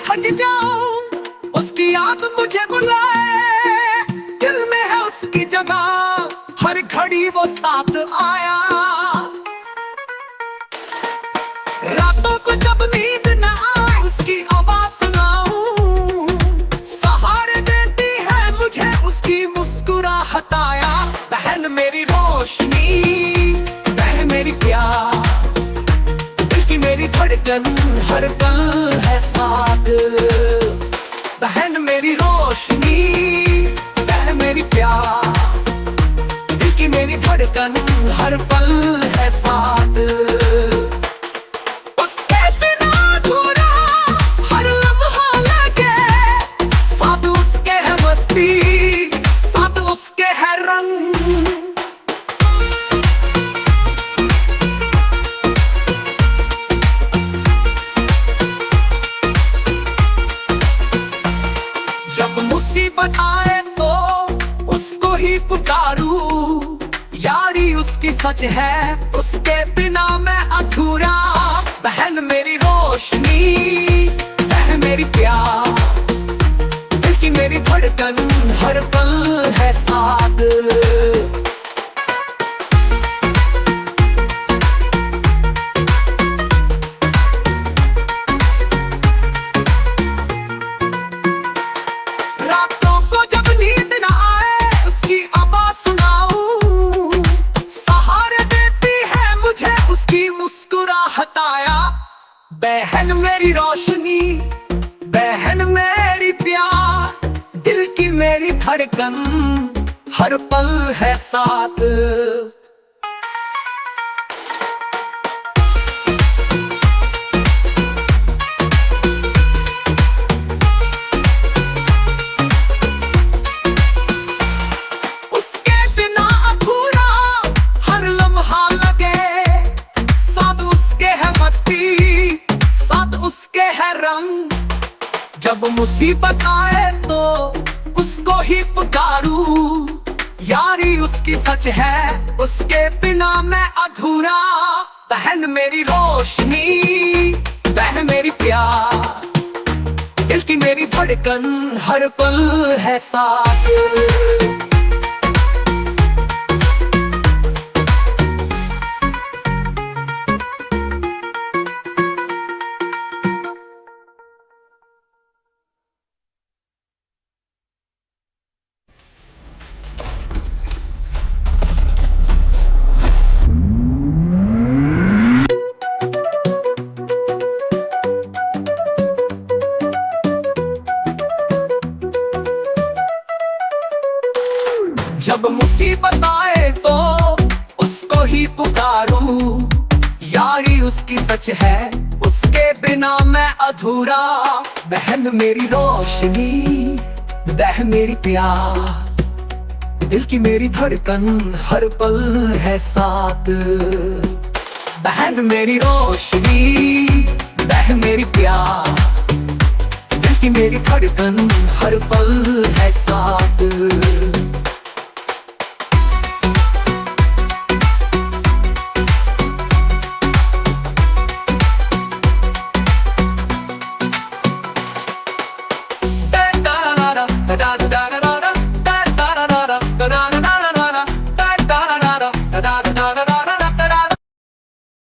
थक जाऊं, उसकी याद मुझे बुलाए। दिल में है उसकी जगह, हर घड़ी वो साथ आया। रातों को जब नींद न आए, उसकी आवाज सुनाऊं। सहारे देती है मुझे उसकी मुस्कुराहट आया। बहन मेरी रोशनी, बहन मेरी प्यार, दिल की मेरी धड़कन हर पल है साथ। बहन मेरी रोशनी, बहन मेरी प्यार, दिल की मेरी धड़कन हर पल है साथ। उसके बिना अधूरा हर लम्हा लगे, साथ उसके है मस्ती, साथ उसके है रंग। जब मुसीबत आए तो उसको ही पुकारूं। यारी उसकी सच है, उसके बिना मैं अधूरा। बहन मेरी रोशनी, बहन मेरी प्यार, दिल की मेरी धड़कन हर पल है साथ। रातों को जब नींद न आए, उसकी आवाज सुनाऊं। सहारे देती है मुझे उसकी मुस्कुराहट आया। बहन मेरी रोशनी, बहन मेरी प्यार, दिल की मेरी धड़कन हर पल है साथ। उसके बिना अधूरा हर लम्हा लगे, साथ उसके है मस्ती, साथ उसके है रंग। जब मुसीबत आए तो उसको ही पुकारूं। यारी उसकी सच है, उसके बिना मैं अधूरा। बहन मेरी रोशनी, बहन मेरी प्यार, दिल की मेरी धड़कन हर पल है साथ। जब मुसीबत आए तो उसको ही पुकारूं। यारी उसकी सच है, उसके बिना मैं अधूरा। बहन मेरी रोशनी, बहन मेरी प्यार, दिल की मेरी धड़कन हर पल है साथ। बहन मेरी रोशनी, बहन मेरी प्यार, दिल की मेरी धड़कन हर पल है साथ।